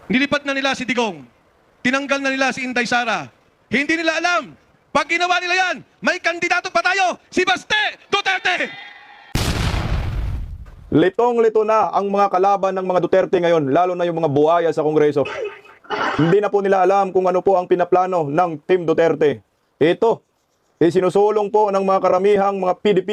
Nilipat na nila si Digong. Tinanggal na nila si Inday Sara. Hindi nila alam. Pag ginawa nila yan, may kandidato pa tayo, si Baste Duterte! Litong-lito na ang mga kalaban ng mga Duterte ngayon, lalo na yung mga buhaya sa Kongreso. Hindi na po nila alam kung ano po ang pinaplano ng Team Duterte. Ito, sinusulong po ng mga karamihang mga PDP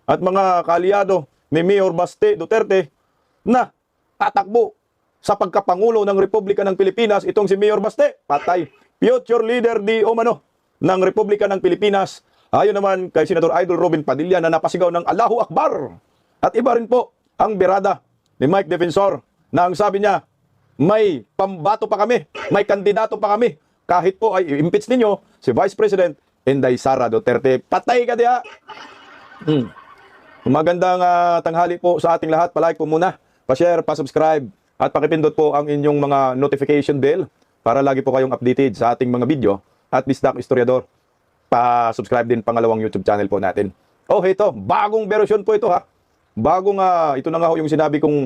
at mga kaalyado ni Mayor Baste Duterte na tatakbo sa pagkapangulo ng Republika ng Pilipinas. Itong si Mayor Baste, patay. Future leader di umano ng Republika ng Pilipinas. Ayon naman kay Senator Idol Robin Padilla na napasigaw ng Allahu Akbar. At iba rin po ang birada ni Mike Defensor na ang sabi niya, may pambato pa kami, may kandidato pa kami. Kahit po ay impeach ninyo si Vice President Inday Sara Duterte. Patay ka diya! Magandang tanghali po sa ating lahat. Palike po muna, pa-share, pa-subscribe, at pakipindot po ang inyong mga notification bell para lagi po kayong updated sa ating mga video. At Bisdak Historiador, pa-subscribe din pangalawang YouTube channel po natin. Oh, ito, bagong version po ito ha. Bagong, ito na nga ho yung sinabi kong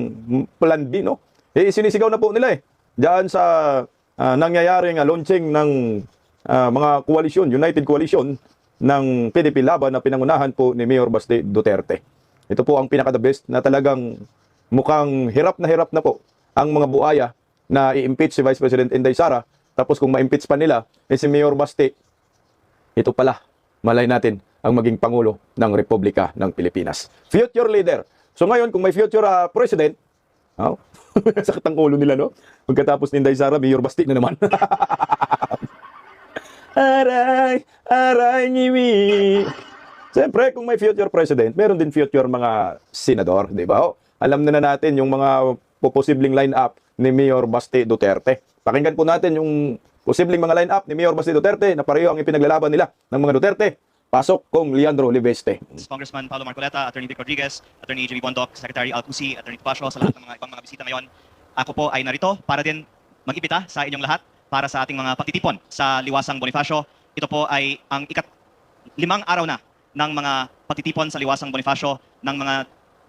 plan B, no? Sinisigaw na po nila diyan sa nangyayaring launching ng mga koalisyon, United Coalition ng PDP laban na pinangunahan po ni Mayor Baste Duterte. Ito po ang pinaka-the best na talagang mukhang hirap na po ang mga buhaya na i-impeach si Vice President Inday Sara. Tapos kung ma-impeach pa nila, si Mayor Baste, ito pala, malay natin ang maging Pangulo ng Republika ng Pilipinas. Future leader. So ngayon, kung may future president, sakit ang ulo nila, no? Pagkatapos ni Inday Sara, Mayor Baste na naman. Aray, aray, nyiwi. Siyempre, kung may future president, meron din future mga senador, di ba? Alam na natin yung mga posibleng line-up ni Mayor Baste Duterte. Pakinggan po natin yung posibleng mga line-up ni Mayor Baste Duterte na pareho ang ipinaglalaban nila ng mga Duterte. Pasok kung Leandro Libeste. Congressman Paulo Marcoleta, Attorney Vic Rodriguez, Attorney Jimmy Bondoc, Secretary Alcusi, Attorney Pasio, sa lahat ng mga ibang mga bisita ngayon. Ako po ay narito para din mag-imbita sa inyong lahat para sa ating mga pagtitipon sa Liwasang Bonifacio. Ito po ay ang limang araw na ng mga pagtitipon sa Liwasang Bonifacio ng mga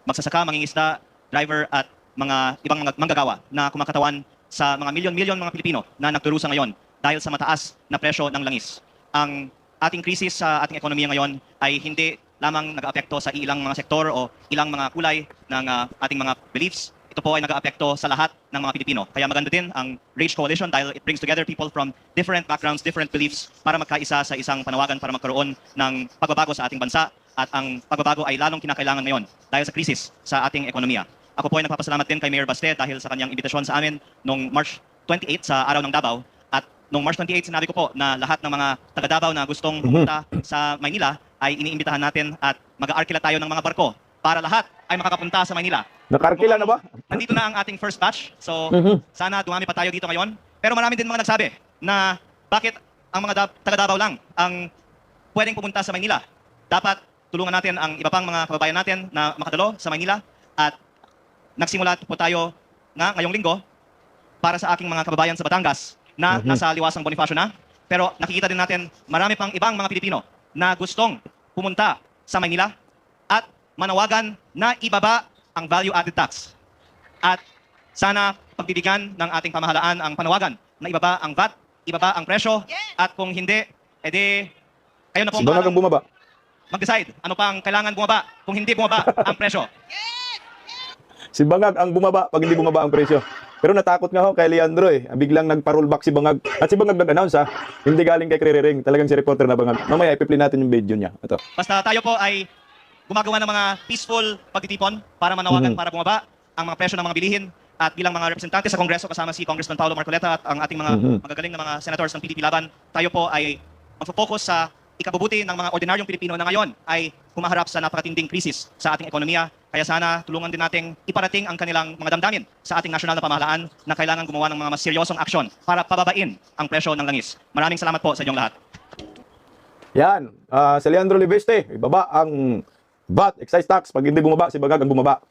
magsasaka, mangingisda, driver at mga ibang mga manggagawa na kumakatawan sa mga milyon-milyon mga Pilipino na nagturusa ngayon dahil sa mataas na presyo ng langis. Ang ating krisis sa ating ekonomiya ngayon ay hindi lamang nag-aapekto sa ilang mga sektor o ilang mga kulay ng ating mga beliefs. Ito po ay nag-aapekto sa lahat ng mga Pilipino. Kaya maganda din ang RAGE Coalition dahil it brings together people from different backgrounds, different beliefs para magkaisa sa isang panawagan para magkaroon ng pagbabago sa ating bansa. At ang pagbabago ay lalong kinakailangan ngayon dahil sa krisis sa ating ekonomiya. Ako po ay nagpapasalamat din kay Mayor Baste dahil sa kanyang imbitasyon sa amin noong March 28 sa Araw ng Davao. At noong March 28 sinabi ko po na lahat ng mga taga-Davao na gustong pumunta sa Maynila ay iniimbitahan natin at mag-aarkila tayo ng mga barko para lahat ay makakapunta sa Maynila. Nakarkila na ba? Nandito na ang ating first batch. So sana dumami pa tayo dito ngayon. Pero marami din mga nagsabi na bakit ang mga taga-Davao lang ang pwedeng pumunta sa Maynila. Dapat tulungan natin ang iba pang mga kababayan natin na makadalo sa Maynila. At nagsimula po tayo ngayong linggo para sa aking mga kababayan sa Batangas na nasa Liwasang Bonifacio na. Pero nakikita din natin marami pang ibang mga Pilipino na gustong pumunta sa Maynila at manawagan na ibaba ang value-added tax. At sana pagbibigyan ng ating pamahalaan ang panawagan na ibaba ang VAT, ibaba ang presyo, at kung hindi, edi kayo na po Bangag ang bumaba. mag-decide ano pang kailangan bumaba kung hindi bumaba ang presyo. Si Bangag ang bumaba pag hindi bumaba ang presyo. Pero natakot nga ho kay Leandro Biglang nagpa-rollback si Bangag. At si Bangag nag-announce hindi galing kay Kririring. Talagang si reporter na Bangag. Mamaya ipi-play natin yung video niya. Ito. Basta tayo po ay gumagawa ng mga peaceful pagtitipon para manawagan para bumaba ang mga presyo ng mga bilihin. At bilang mga representante sa Kongreso kasama si Congressman Paulo Marcoleta at ang ating mga magagaling na mga senators ng PDP laban, tayo po ay mag-focus sa ikabubuti ng mga ordinaryong Pilipino na ngayon ay humaharap sa napakatinding krisis sa ating ekonomiya. Kaya sana tulungan din nating iparating ang kanilang mga damdamin sa ating nasyonal na pamahalaan na kailangan gumawa ng mga mas seryosong aksyon para pababain ang presyo ng langis. Maraming salamat po sa inyong lahat. Yan. Si Leandro Libeste, ibaba ang VAT, excise tax. Pag hindi bumaba, si Bangag ang bumaba.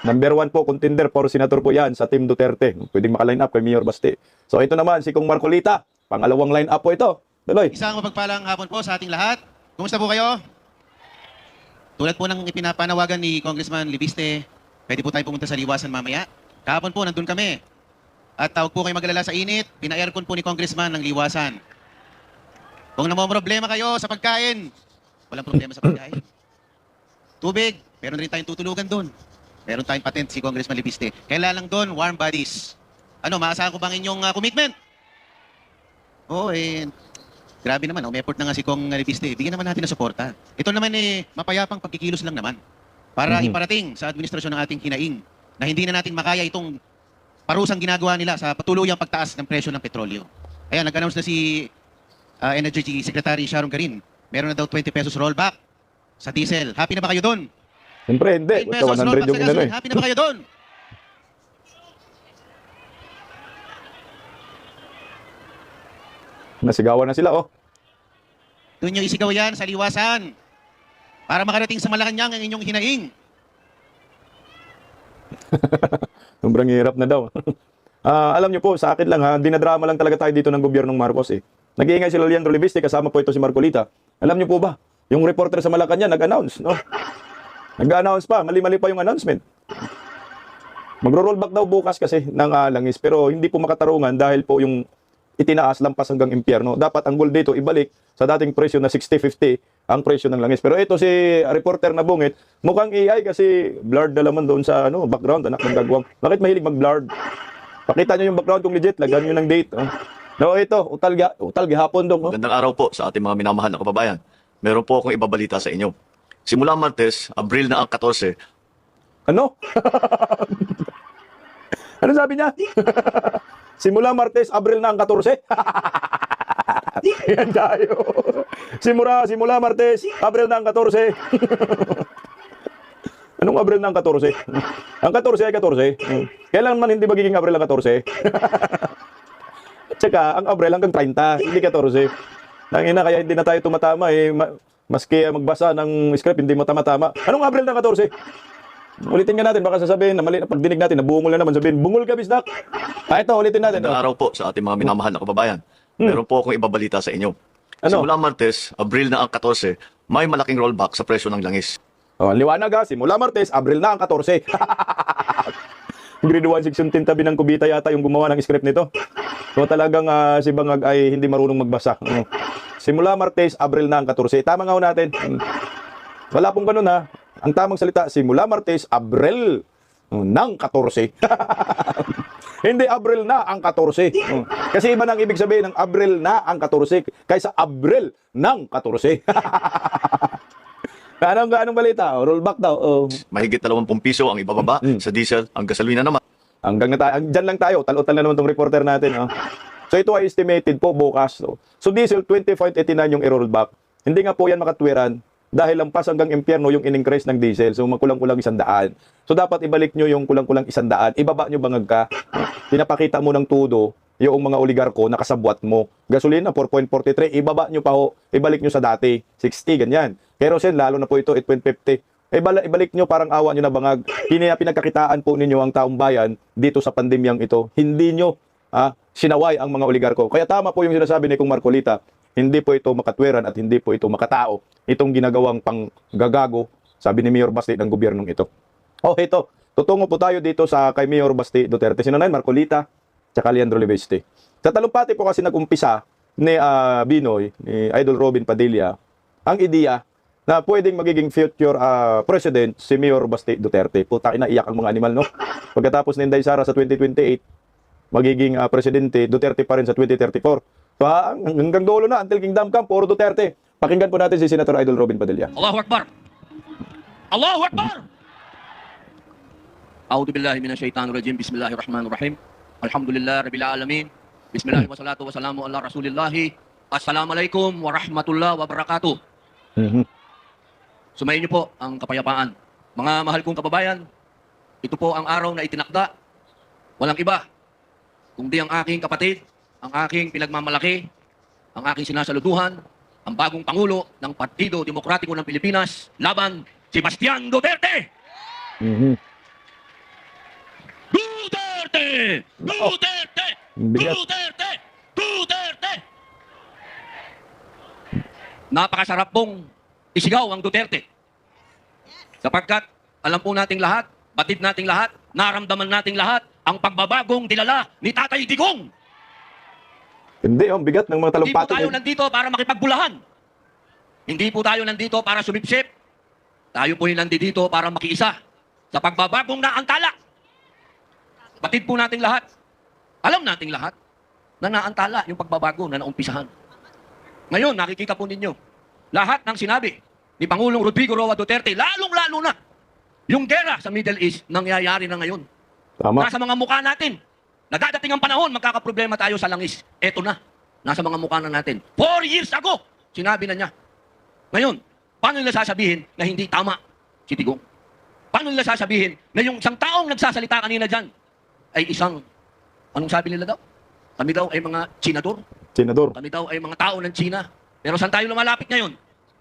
Number 1 po, contender for senator po yan sa Team Duterte. Pwedeng maka-line up kay Mayor Baste. So ito naman, si Kong Marcolita. Pangalawang line up po ito. Tuloy. Isang mapagpalang hapon po sa ating lahat. Kumusta po kayo? Tulad po ng ipinapanawagan ni Congressman Libiste, pwede po tayo pumunta sa Liwasan mamaya. Kahapon po, nandun kami. At huwag po kayo mag-alala sa init. Pina-aircon po ni Congressman ng liwasan. Kung namomroblema kayo sa pagkain, walang problema sa pagkain. Tubig, meron rin tayong tutulugan doon. Meron tayong patent si Congressman Libiste. Kailangan lang doon, warm bodies. Ano, maasahan ko bang inyong commitment? Oo, grabe naman. May effort na nga si Kong Libiste. Bigyan naman natin ng suporta. Ito naman mapayapang pagkikilos lang naman. Para iparating sa administrasyon ng ating hinaing na hindi na natin makaya itong parusang ginagawa nila sa patuluyang pagtaas ng presyo ng petrolyo. Ayan, nag-announce na si Energy Secretary Sharon Garin. Meron na daw 20 pesos rollback sa diesel. Happy na ba kayo doon? Siyempre, hindi. 10 Basta pesos 100 rollback yung sa inano gasoline. eh. Happy na ba kayo doon? Nasigawan na sila, oh. Doon nyo isigaw yan sa liwasan para makarating sa Malacanang ang inyong hinaing. Sobrang hirap na daw. Alam niyo po, sa akin lang ha, dinadrama lang talaga tayo dito ng gobyernong Marcos eh. Nag-iingay si Leandro Libiste, kasama po ito si Marcolita. Alam niyo po ba, yung reporter sa Malacanang nag-announce, no? Nag-announce pa, mali-mali pa yung announcement. Magro-rollback daw bukas kasi ng langis, pero hindi po makatarungan dahil po yung itinaas lampas hanggang impyerno. Dapat ang goal dito ibalik sa dating presyo na 60-50 ang presyo ng langis. Pero ito si reporter na bungit, mukhang AI kasi blurred na laman doon sa background, anak ng gagawang. Bakit mahilig mag-blurred? Pakita nyo yung background kung legit, lagyan nyo ng date. No, ito, utal gihapon dong. Magandang araw po sa ating mga minamahal na kababayan. Meron po akong ibabalita sa inyo. Simula Martes, Abril na ang 14, Ano? Ano sabi niya? Simula Martes, Abril na ang 14. Yan tayo. Simula Martes, Abril na ang 14. Anong Abril na ang 14? Ang 14 ay 14. Kailan man hindi magiging Abril ang 14? At saka, ang Abril hanggang 30, hindi 14. Nangina, kaya hindi na tayo tumatama eh. Maski magbasa ng script, hindi matama-tama. Anong Abril ng 14? Ulitin nga natin, baka sasabihin na mali na pagdinig natin, nabungol na naman, sabihin, bungol ka, bisdak. Ito, ulitin natin. magandang araw po sa ating mga minamahal na kababayan. Meron po akong ibabalita sa inyo. Ano? Simula Martes, Abril na ang 14, may malaking rollback sa presyo ng langis. Oh, liwanag ha, simula Martes, Abril na ang 14. Grade 1 section 10 tabi ng Kubita yata yung gumawa ng script nito. So talagang si Bangag ay hindi marunong magbasa. Simula Martes, Abril na ang 14. Tama nga ho natin. Wala pong ganun ha. Ang tamang salita, simula Martes, Abril ng 14. Hindi Abril na ang 14. Kasi iba nang ibig sabihin ng Abril na ang 14 kaysa Abril ng 14. Anong balita? Rollback daw. Mahigit 20 piso ang ibababa sa diesel, ang gasolina naman. Hanggang na tayo, dyan lang tayo. Tal-otal na naman tong reporter natin. So ito ay estimated po bukas. So diesel 20.89 yung i-rollback. Hindi nga po yan makatwiran dahil lampas hanggang impyerno yung in-increase ng diesel. So magkulang-kulang 100. So dapat ibalik nyo yung kulang-kulang 100. Ibaba nyo bangag ka. Pinapakita mo ng tudo yung mga oligarko na kasabwat mo. Gasolina 4.43, ibaba nyo pa ho. Ibalik nyo sa dati, 60, ganyan. Kerosene, lalo na po ito, 8.50. Ibalik nyo, parang awa nyo na bangag. Pinagkakitaan po ninyo ang taong bayan dito sa pandemyang ito. Hindi nyo sinaway ang mga oligarko. Kaya tama po yung sinasabi ni Kong Marcolita. Hindi po ito makatwiran at hindi po ito makatao. Itong ginagawang panggagago, sabi ni Mayor Basti ng gobyernong ito. Ito. Tutungo po tayo dito sa kay Mayor Basti Duterte. Sino na yun? Marcolita, tsaka Leandro Libiste. Sa talumpati po kasi nag-umpisa ni Binoy, ni Idol Robin Padilla, ang ideya na pwedeng magiging future president si Mayor Basti Duterte. Puta, inaiyak ang mga animal, no? Pagkatapos ni Inday Sara sa 2028, magiging presidente, Duterte pa rin sa 2034. So, hanggang dulo na, until Kingdom Come, puro Duterte. Pakinggan po natin si Senator Idol Robin Padilla. Allahu Akbar! Allahu Akbar! A'udhu billahi minasyaitanir rajim. Bismillahirrahmanirrahim. Alhamdulillah rabbil alamin. Bismillah wa salatu wa salamu ala Rasulillah. Assalamualaikum warahmatullahi wabarakatuh. Sumayin niyo po ang kapayapaan. Mga mahal kong kababayan, ito po ang araw na itinakda. Walang iba, kundi ang aking kapatid, ang aking pinagmamalaki, ang aking sinasaluduhan, ang bagong Pangulo ng Partido Demokratiko ng Pilipinas, laban si Bastian Duterte! Duterte! Duterte! Bigat. Duterte! Duterte! Napakasarap pong isigaw ang Duterte. Sapagkat alam po nating lahat, batid nating lahat, naramdaman nating lahat, ang pagbabagong dinala ni Tatay Digong. Hindi, ang bigat ng mga Hindi po talumpati. tayo nandito para makipagbulahan. Hindi po tayo nandito para sumipsip. Tayo po yung nandito para makiisa sa pagbabagong naantala. Batid po nating lahat. Alam nating lahat na naantala yung pagbabago na naumpisahan. Ngayon, nakikita po ninyo, lahat ng sinabi ni Pangulong Rodrigo Roa Duterte, lalong-lalo na yung gera sa Middle East, nangyayari na ngayon. Tama. Nasa mga mukha natin. Nadadating ang panahon, magkakaproblema tayo sa langis. Eto na. Nasa mga mukha na natin. 4 years ago, sinabi na niya. Ngayon, paano nila sasabihin na hindi tama si Digong? Paano nila sasabihin na yung isang taong nagsasalita kanina dyan ay isang, anong sabi nila daw? Kami daw ay mga Chinador. Senador. Kami daw ay mga tao ng China. Pero saan tayo lumalapit ngayon?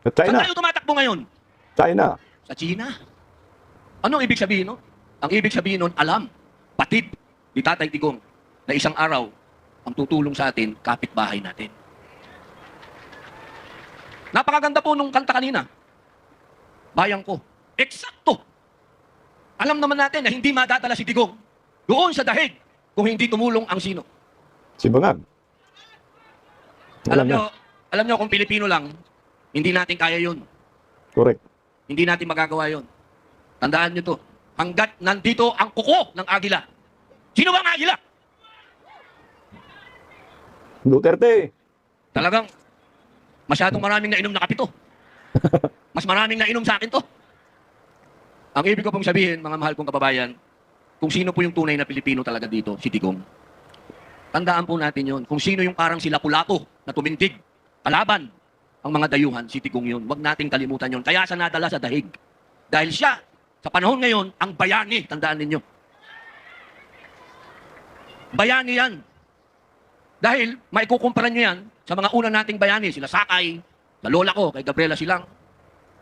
Sa Saan China. tayo tumatakbo ngayon? China. Sa China. Anong ibig sabihin, no? Ang ibig sabihin nun, alam, patid ni Tatay Digong na isang araw ang tutulong sa atin, kapitbahay natin. Napakaganda po nung kanta kanina. Bayang ko. Eksakto. Alam naman natin na hindi madadala si Digong doon sa dahig kung hindi tumulong ang sino. Si Bangag. Alam nyo kung Pilipino lang, hindi natin kaya yun. Correct. Hindi natin magagawa yun. Tandaan nyo to. Hanggat nandito ang kuko ng agila. Sino ba ang agila? Duterte. Talagang masyadong maraming nainom na kapito. Mas maraming nainom sa akin to. Ang ibig ko pong sabihin, mga mahal kong kababayan, kung sino po yung tunay na Pilipino talaga dito, si Digong. Tandaan po natin yon. Kung sino yung parang si Lapu-Lapu na tumindig, kalaban ang mga dayuhan, si Digong yun. Huwag nating kalimutan yon. Kaya siya nadala sa dahig. Dahil siya, sa panahon ngayon, ang bayani. Tandaan ninyo. Bayani yan. Dahil maikukumpara nyo yan sa mga una nating bayani. Sila Sakay, sa lola ko, kay Gabriela Silang,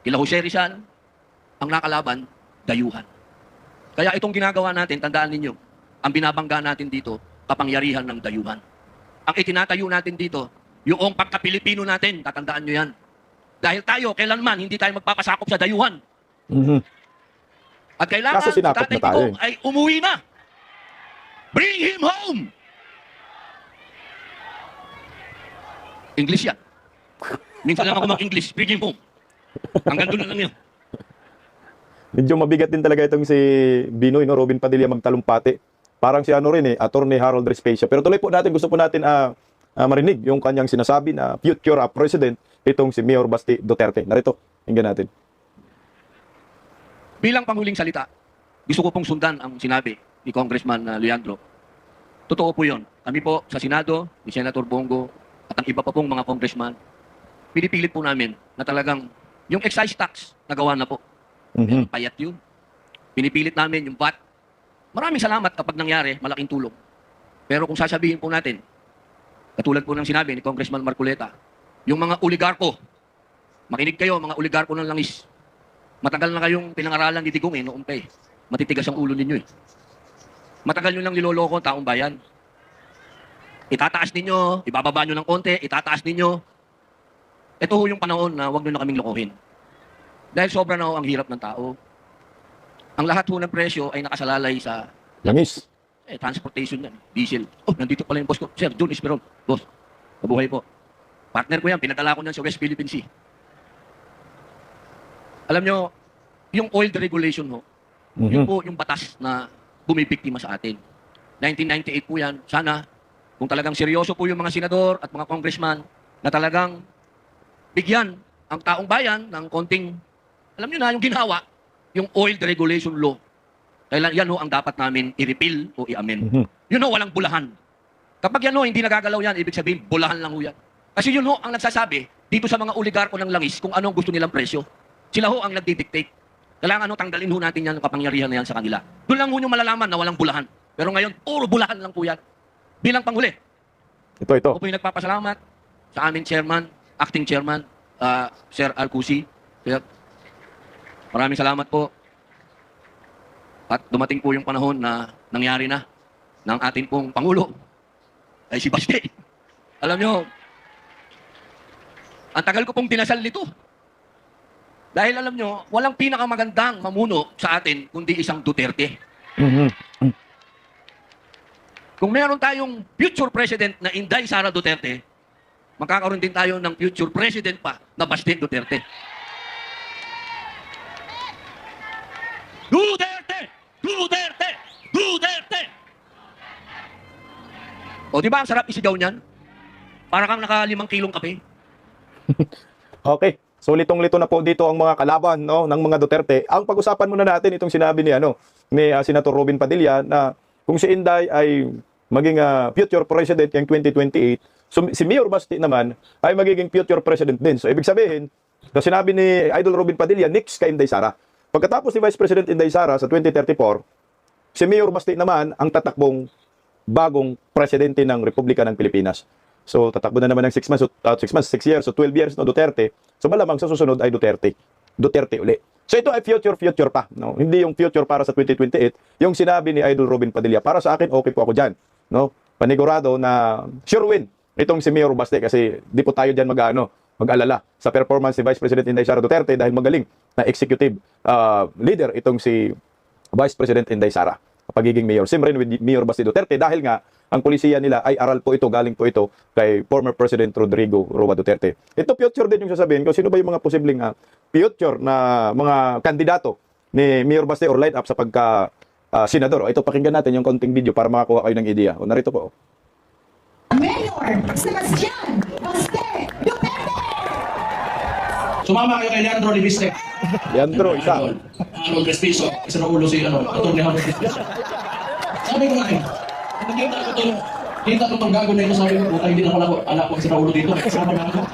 kila Jose Rizal, ang nakalaban, dayuhan. Kaya itong ginagawa natin, tandaan ninyo, ang binabangga natin dito, kapangyarihan ng dayuhan. Ang itinatayo natin dito, yung pagka-Pilipino natin, tatandaan nyo yan. Dahil tayo, kailanman, hindi tayo magpapasakop sa dayuhan. Mhm. At kailangan, Kaso sinakop Tatay na tayo Digong ay umuwi na. Bring him home! English yan. Minsan lang ako mag-English. Bring him home. Hanggang doon na lang yun. Medyo mabigat din talaga itong si Binoy, no? Robin Padilla magtalumpati. Parang si ano rin Attorney Harold Respecia. Pero tuloy po natin, gusto po natin marinig yung kanyang sinasabi na future president itong si Mayor Basti Duterte. Narito, hinggan natin. Bilang panghuling salita, gusto ko pong sundan ang sinabi ni Congressman Leandro. Totoo po yun. Kami po sa Senado, ni Senator Bongo, at ang iba pa pong mga congressman, pinipilit po namin na talagang yung excise tax, nagawa na po. Mhm. Payat yun. Pinipilit namin yung VAT. Maraming salamat kapag nangyari, malaking tulong. Pero kung sasabihin po natin, katulad po ng sinabi ni Congressman Marcoleta, yung mga oligarko, makinig kayo, mga oligarko ng langis, matagal na kayong pinangaralan ni Digong noong pa eh. Matitigas ang ulo ninyo eh. Matagal nyo lang niloloko ang taong bayan. Itataas ninyo, ibababa nyo ng konti, itataas ninyo. Ito ho yung panahon na huwag nyo na kaming lokohin. Dahil sobra na ho ang hirap ng tao. Ang lahat ho ng presyo ay nakasalalay sa Langis. transportation yan, diesel. Oh, nandito pala yung boss ko. Sir, June Esperon. Boss, mabuhay po. Partner ko yan, pinadala ko yan sa West Philippine Sea. Alam nyo, yung oil deregulation ho, yun Mhm. po yung batas na bumibiktima sa atin. 1998 po yan. Sana, kung talagang seryoso po yung mga senador at mga congressman na talagang bigyan ang taong bayan ng konting, alam nyo na, yung ginawa, yung oil deregulation law. Kailan yan ho ang dapat namin i-repeal o i-amend. Mhm. Yun ho, walang bulahan. Kapag yan ho, hindi nagagalaw yan, ibig sabihin, bulahan lang ho yan. Kasi yun ho ang nagsasabi dito sa mga oligarko ng langis kung anong gusto nilang presyo. Sila ho ang nagdidictate. Kailangan ho, tanggalin ho natin yan, ang kapangyarihan na yan sa kanila. Doon lang ho nyo malalaman na walang bulahan. Pero ngayon, puro bulahan lang po yan. Bilang panghuli, Ito. ako po yung nagpapasalamat sa aming chairman, acting chairman, Sir Alcusi. Sir, maraming salamat po. At dumating po yung panahon na nangyari na ng ating pong Pangulo ay si Basti. Alam nyo, ang tagal ko pong dinasal nito. Dahil alam nyo, walang pinakamagandang mamuno sa atin kundi isang Duterte. Mhm. kung meron tayong future president na Inday Sara Duterte, magkakaroon din tayo ng future president pa na Baste Duterte. Duterte! Duterte! Duterte! O di ba ang sarap isigaw niyan? Para kang naka 5 kilong kape. Okay. So litong-lito na po dito ang mga kalaban, no, ng mga Duterte. Ang pag-usapan muna natin itong sinabi ni Senator Robin Padilla na kung si Inday ay maging future president ngayong 2028, so si Mayor Baste naman ay magiging future president din. So ibig sabihin, na sinabi ni Idol Robin Padilla, next kay Inday Sara. Pagkatapos ni Vice President Inday Sara sa 2034, si Mayor Baste naman ang tatakbong bagong presidente ng Republika ng Pilipinas. So tatakbo na naman ng 6 months, 6 years, so 12 years no Duterte. So malamang sa susunod ay Duterte uli. So ito ay future pa, no? Hindi yung future para sa 2028, yung sinabi ni Idol Robin Padilla. Para sa akin, okay po ako diyan, no? Panigurado na sure win itong si Mayor Baste kasi di po tayo diyan mag-alala sa performance ni Vice President Inday Sara Duterte dahil magaling na executive leader itong si Vice President Inday Sara pagiging mayor. Same rin with Mayor Baste Duterte dahil nga ang polisiya nila ay aral po ito, galing po ito kay former President Rodrigo Roa Duterte. Ito future din yung sasabihin ko, sino ba yung mga posibleng future na mga kandidato ni Mayor Baste or line up sa pagka senador. Ito, pakinggan natin yung konting video para makakuha kayo ng ideya. O, narito po. Mayor Sebastian Baste Duterte! Sumama kayo kay Leandro Libiste. Leandro, isa. Arnold Respiso. Isa na ulo si Atty. Arnold Respiso. Sabi ko nga kita ko itong gago na ito, sabi ko, puta, hindi na ako anak ko si Raulo dito. Sama na ako.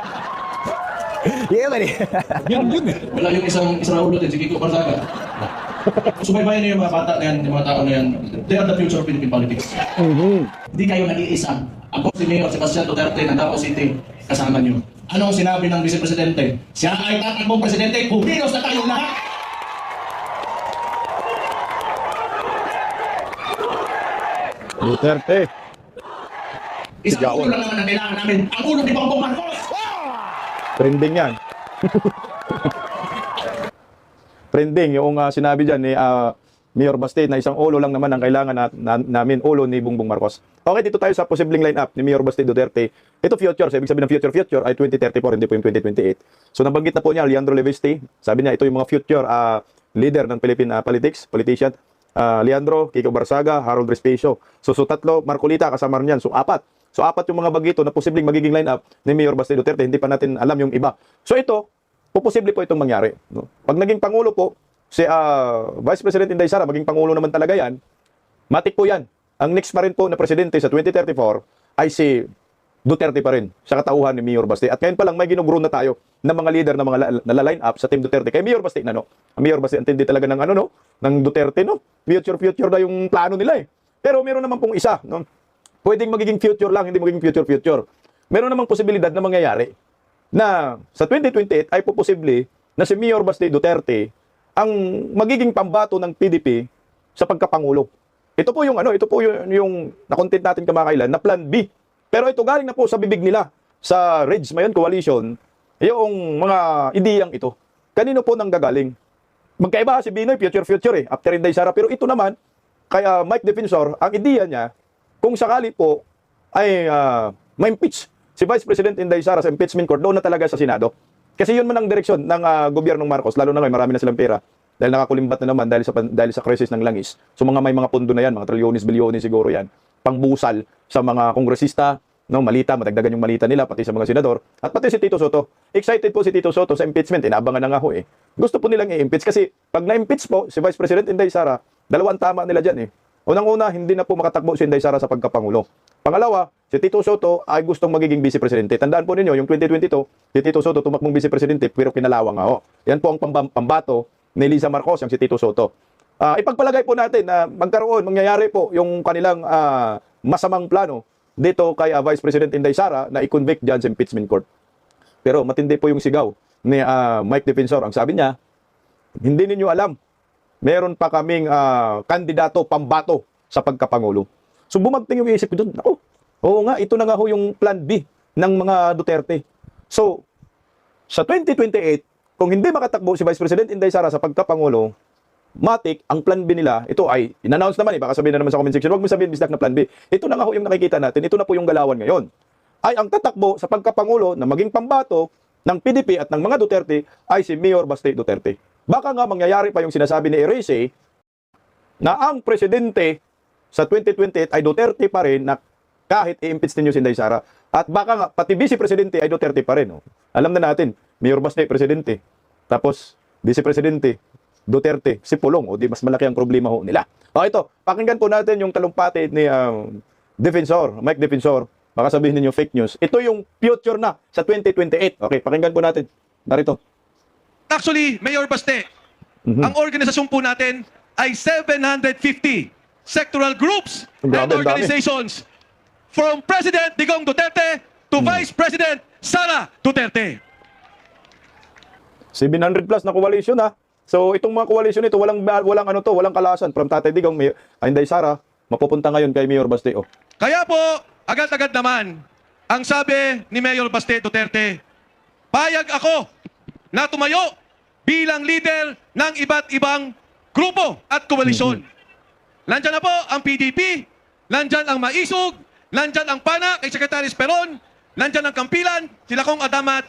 Wala yung isang Raulo din, si Kiko Barzaga. Subaybayan niyo yung mga bata na yan, yung mga tao na yan. They are the future of Philippine politics. Hindi kayo nag-iisa. Ako si Mayor Sebastian Duterte ng Davao City, kasama niyo. Anong sinabi ng Vice Presidente? Siya ay tatakbong presidente, kumilos na tayong lahat! Duterte. Isang ulo lang naman ang kailangan namin. Ang ulo ni Bongbong Marcos! Trending yan. Trending yung sinabi dyan ni Mayor Baste na isang ulo lang naman ang kailangan namin, ulo ni Bongbong Marcos. Okay, dito tayo sa posibleng line-up ni Mayor Baste Duterte. Ito future, so ibig sabihin ng future ay 2034, hindi po yung 2028. So nabanggit na po niya, Leandro Libiste. Sabi niya, ito yung mga future leader ng Philippine politician. Leandro, Kiko Barzaga, Harold Respiso. So tatlo, Marcolita kasama rin yan. So apat yung mga bagito na posibleng magiging line-up ni Mayor Baste Duterte. Hindi pa natin alam yung iba. So ito, posible po itong mangyari. No? Pag naging Pangulo po, si Vice President Inday Sara, maging Pangulo naman talaga yan, matik po yan. Ang next pa rin po na presidente sa 2034 ay si Duterte pa rin sa katauhan ni Mayor Baste. At ngayon pa lang may ginugrow na tayo ng mga leader na mga nala-line up sa Team Duterte. Kay Mayor Baste na, no? Ang Mayor Baste, antindi talaga ng ng Duterte, no? Future na yung plano nila eh. Pero meron naman pong isa, no? Pwedeng magiging future lang, hindi magiging future. Meron namang posibilidad na mangyayari na sa 2028 ay po posible na si Mayor Baste Duterte ang magiging pambato ng PDP sa pagkapangulo. Ito po yung na-content natin kamakailan na Plan B. Pero ito galing na po sa bibig nila sa Reds Mayon Coalition, yung mga ideyang ito. Kanino po nang gagaling? Magkaiba si Binoy, future eh, after Inday Sara. Pero ito naman, kaya Mike Defensor, ang ideya niya, kung sakali po ay ma-impeach si Vice President Inday Sara sa impeachment court, doon na talaga sa Senado. Kasi yun man ang direksyon ng gobyernong Marcos, lalo na ngayon, marami na silang pera. Dahil nakakulimbat na naman dahil sa krisis ng langis. So may mga pondo na yan, mga trilyones, bilyones siguro yan. Pangbusal sa mga kongresista, no, malita, madagdagan yung malita nila, pati sa mga senador, at pati si Tito Soto. Excited po si Tito Soto sa impeachment, inaabangan na nga ho eh. Gusto po nilang i-impeach kasi pag na-impeach po si Vice President Inday Sara, dalawang tama nila dyan eh. Unang-una, hindi na po makatakbo si Inday Sara sa pagkapangulo. Pangalawa, si Tito Soto ay gustong magiging vice presidente. Tandaan po ninyo, yung 2022, si Tito Soto tumakbong vice presidente pero kinalawang nga ho. Yan po ang pambato ni Liza Marcos, yung si Tito Soto. Ipagpalagay po natin na mangyayari po yung kanilang masamang plano dito kay Vice President Inday Sara na i-convict dyan sa impeachment court. Pero matindi po yung sigaw ni Mike Defensor. Ang sabi niya, hindi ninyo alam, meron pa kaming kandidato pambato sa pagkapangulo. So bumagting yung isip ko doon. Ako, oo nga, ito na nga ho yung plan B ng mga Duterte. So, sa 2028, kung hindi makatakbo si Vice President Inday Sara sa pagkapangulo, Matic, ang plan B nila, ito ay in-announce naman baka sabihin na naman sa comment section, huwag mo sabihin bisdak na plan B. Ito na nga ho yung nakikita natin, ito na po yung galawan ngayon. Ay ang tatakbo sa pagkapangulo na maging pambato ng PDP at ng mga Duterte ay si Mayor Baste Duterte. Baka nga mangyayari pa yung sinasabi ni Erese na ang presidente sa 2028 ay Duterte pa rin na kahit i-impeach ninyo si Inday Sara. At baka nga, pati vice-presidente ay Duterte pa rin. Oh. Alam na natin, Mayor Baste, presidente. Tapos, vice-presidente, Duterte, si Pulong. O di, mas malaki ang problema ho nila. O ito, pakinggan po natin yung talumpati ni Mike Defensor. Baka sabihin ninyo fake news. Ito yung future na sa 2028. Okay, pakinggan po natin. Narito. Actually, Mayor Baste, ang organisasyon po natin ay 750 sectoral groups and Grabe, ang dami. organizations from President Digong Duterte to Vice President Sara Duterte. 700 plus na coalition ha. So itong mga coalition ito, walang kalasan. From Tatay Digong, Inday Sara, mapupunta ngayon kay Mayor Baste. Oh. Kaya po, agad-agad naman, ang sabi ni Mayor Baste Duterte, payag ako na tumayo bilang leader ng iba't ibang grupo at koalisyon. Nandyan na po ang PDP, nandyan ang Maisog, nandyan ang PANA kay Secretary Esperon, nandyan ang Kampilan, sila Kong Adamat.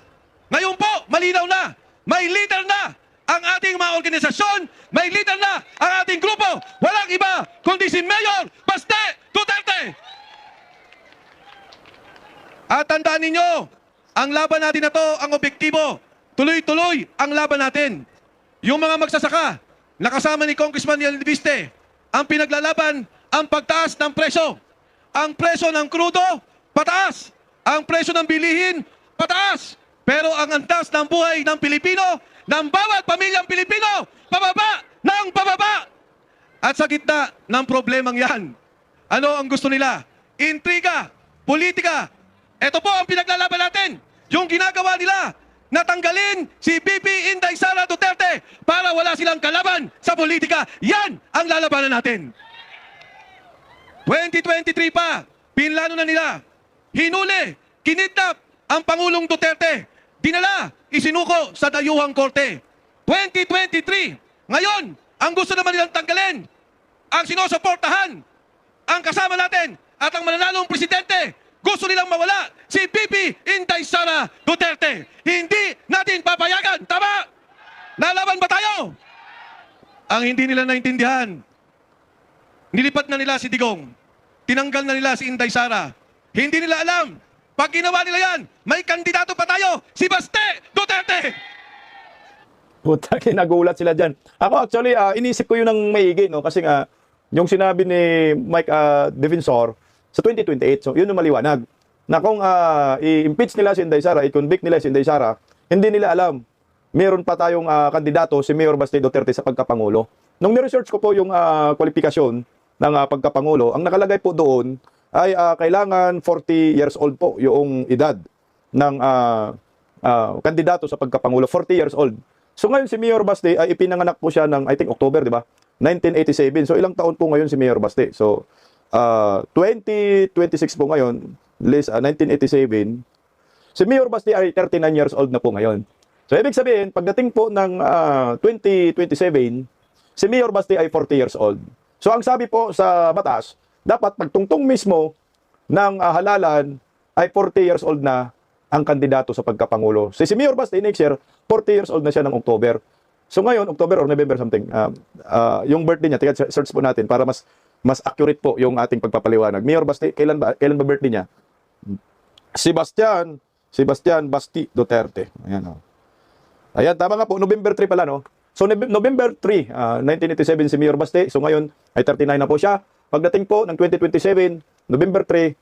Ngayon po, malinaw na, may leader na ang ating mga organisasyon, may leader na ang ating grupo. Walang iba kundi si Mayor Baste Duterte. At tandaan ninyo, ang laban natin na to, ang objektibo, tuloy-tuloy ang laban natin. Yung mga magsasaka, nakasama ni Congressman Yalviste, ang pinaglalaban, ang pagtaas ng presyo. Ang presyo ng krudo, pataas. Ang presyo ng bilihin, pataas. Pero ang antas ng buhay ng Pilipino, ng bawat pamilyang Pilipino, pababa ng pababa. At sa gitna ng problemang yan, ano ang gusto nila? Intriga, politika. Ito po ang pinaglalaban natin. Yung ginagawa nila, natanggalin si BP Inday Sara Duterte para wala silang kalaban sa politika. Yan ang lalabanan natin. 2023 pa, pinlano na nila. Hinuli, kinidnap ang Pangulong Duterte. Dinala, isinuko sa dayuhang korte. 2023, ngayon, ang gusto naman nilang tanggalin, ang sinusuportahan, ang kasama natin, at ang mananalong presidente, gusto nilang mawala si BP Inday Sara Duterte. Hindi natin papayagan. Tama? Lalaban ba tayo? Ang hindi nila naintindihan, nilipat na nila si Digong. Tinanggal na nila si Inday Sara. Hindi nila alam. Pag ginawa nila yan, may kandidato pa tayo, si Baste Duterte. Puta, kinagulat sila dyan. Ako actually, inisip ko yun ng maigi, no? Kasi nga, yung sinabi ni Mike Defensor, sa 2028, so yun yung maliwanag. Na kung i-impeach nila si Inday Sara, i-convict nila si Inday Sara, hindi nila alam. Meron pa tayong kandidato, si Mayor Baste Duterte sa pagkapangulo. Nung ni-research ko po yung kwalifikasyon ng pagkapangulo, ang nakalagay po doon ay kailangan 40 years old po yung edad ng kandidato sa pagkapangulo. 40 years old. So ngayon si Mayor Baste ay ipinanganak po siya ng I think October, di ba? 1987. So ilang taon po ngayon si Mayor Baste? So 2026 po ngayon, 1987. Si Mayor Baste ay 39 years old na po ngayon. So ibig sabihin, pagdating po ng 2027, si Mayor Baste ay 40 years old. So ang sabi po sa batas, dapat pagtungtong mismo ng halalan ay 40 years old na ang kandidato sa pagkapangulo. Si Mayor Baste next year, 40 years old na siya ng October. So ngayon, October or November something, yung birthday niya, tingnan, search po natin para mas accurate po yung ating pagpapaliwanag. Mayor Baste, kailan ba birthday niya? Sebastian Basti Duterte. Ayan, oh. Ayan, tama nga po, November 3 pala, no? So November 3, 1987 si Mayor Baste. So ngayon ay 39 na po siya. Pagdating po ng 2027, November 3,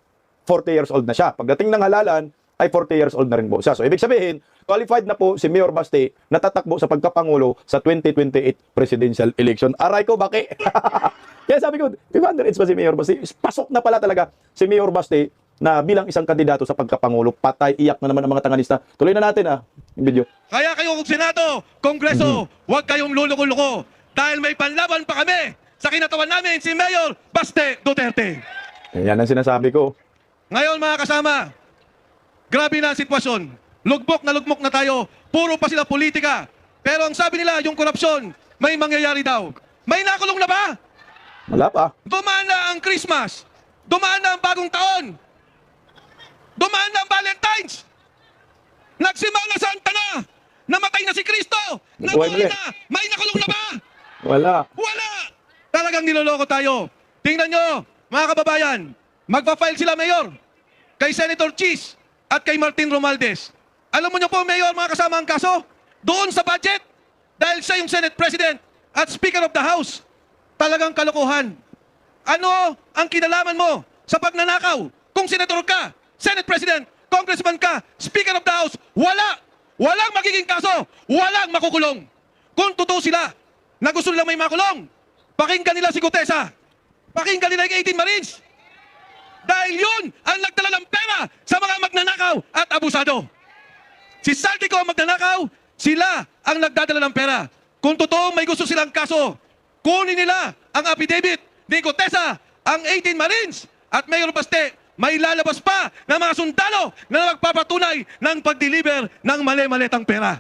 40 years old na siya. Pagdating ng halalan, ay 40 years old na rin po siya. So ibig sabihin, qualified na po si Mayor Baste na tatakbo sa pagkapangulo sa 2028 presidential election. Aray ko, baki! Kaya sabi ko, di ba underage pa si Mayor Baste? Pasok na pala talaga si Mayor Baste na bilang isang kandidato sa pagkapangulo. Patay, iyak na naman ang mga tanganista. Tuloy na natin yung video. Kaya kayo kung Senado, Kongreso, huwag kayong luluko-luko dahil may panlaban pa kami sa kinatawan namin si Mayor Baste Duterte. Yan ang sinasabi ko. Ngayon mga kasama, grabe na ang sitwasyon. Lugmok na tayo. Puro pa sila politika. Pero ang sabi nila, yung korupsyon, may mangyayari daw. May nakulong na ba? Wala pa. Dumaan na ang Christmas. Dumaan na ang bagong taon. Dumaan na ang Valentine's. Nagsimula Santa na. Namatay na si Kristo. Buhay muli. Nabuhay na. May nakulong na ba? Wala. Wala! Talagang niloloko tayo. Tingnan nyo, mga kababayan, magpa-file sila, Mayor, kay Senator Cheese at kay Martin Romualdez. Alam mo nyo po, Mayor, mga kasama ang kaso, doon sa budget, dahil siya yung Senate President at Speaker of the House. Talagang kalokohan. Ano ang kinalaman mo sa pagnanakaw? Kung senator ka, Senate President, Congressman ka, Speaker of the House, wala! Walang magiging kaso, walang makukulong. Kung totoo sila na gusto nilang may makulong, pakinggan nila si Gutesa. Pakinggan nila yung 18 Marines. Dahil yun ang nagdala ng pera sa mga magnanakaw at abusado. Si Saltico ang magnanakaw, sila ang nagdadala ng pera. Kung totoo may gusto silang kaso, kunin nila ang affidavit ni Gutesa, ang 18 Marines at Mayor Baste. May lalabas pa ng mga sundalo na magpapatunay ng pag-deliver ng mali-malitang pera.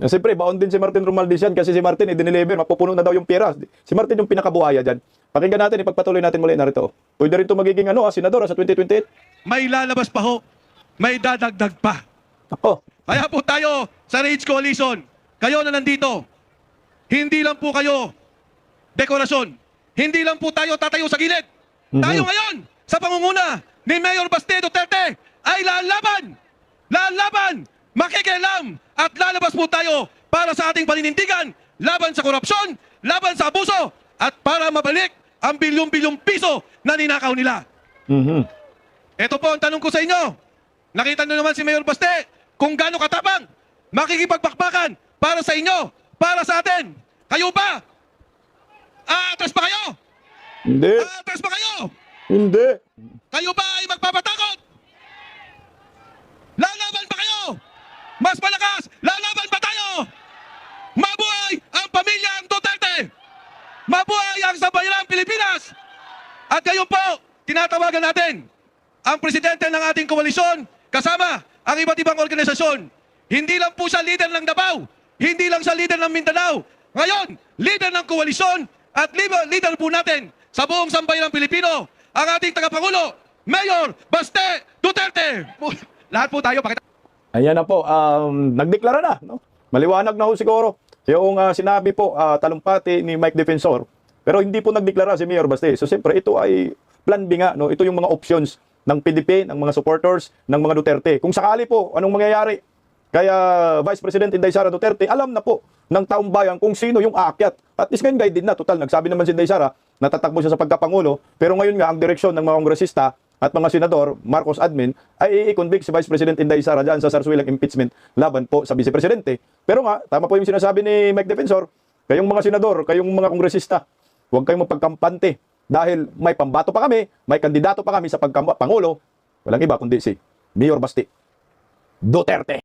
Siyempre, baon din si Martin Romualdez yan kasi si Martin i-deliver, mapupuno na daw yung pera. Si Martin yung pinakabuhaya dyan. Pakinggan natin, ipagpatuloy natin muli narito. Pwede rin ito magiging senador sa 2028. May lalabas pa ho. May dadagdag pa. Ako. Kaya po tayo sa Rage Coalition, kayo na nandito, hindi lang po kayo dekorasyon. Hindi lang po tayo tatayo sa gilid. Tayo ngayon, sa pangunguna ni Mayor Baste Duterte, ay lalaban, makikialam, at lalabas po tayo para sa ating paninindigan, laban sa korupsyon, laban sa abuso, at para mabalik ang bilyong-bilyong piso na ninakaw nila. Ito po ang tanong ko sa inyo. Nakita nyo naman si Mayor Baste kung gaano katapang makikipagpakbakan para sa inyo, para sa atin. Kayo ba? Aatras pa kayo? Hindi. Aatras pa kayo? Hindi. Kayo ba ay magpapatakot? Lalaban pa kayo? Mas malakas, lalaban pa tayo! Mabuhay ang pamilyang Duterte! Mabuhay ang sambayanang Pilipinas! At ngayon po, tinatawagan natin ang presidente ng ating koalisyon kasama ang iba't ibang organisasyon. Hindi lang po siya leader ng Davao, hindi lang siya leader ng Mindanao. Ngayon, leader ng koalisyon at leader po natin sa buong sambayanang Pilipino, ang ating tagapangulo, Mayor Baste Duterte! Lahat po tayo, pakita. Ayan na po, nagdeklara na. No? Maliwanag na ho siguro. Yung sinabi po, talumpati ni Mike Defensor. Pero hindi po nagdeklara si Mayor Baste. So siyempre, ito ay plan B nga. No? Ito yung mga options ng PDP, ng mga supporters, ng mga Duterte. Kung sakali po, anong mangyayari? Kaya Vice President Inday Sara Duterte, alam na po ng taong bayan kung sino yung aakyat. At least ngayon guided na. Total, nagsabi naman si Inday Sara, natatakbo siya sa pagkapangulo. Pero ngayon nga, ang direksyon ng mga kongresista at mga senador, Marcos admin, ay i-convict si Vice President Inday Sara dyan sa sarsuelang impeachment laban po sa Vice Presidente. Pero nga, tama po yung sinasabi ni Mike Defensor, kayong mga senador, kayong mga kongresista, huwag kayong magpagkampante dahil may pambato pa kami, may kandidato pa kami sa pagkapangulo, walang iba kundi si Mayor Baste Duterte.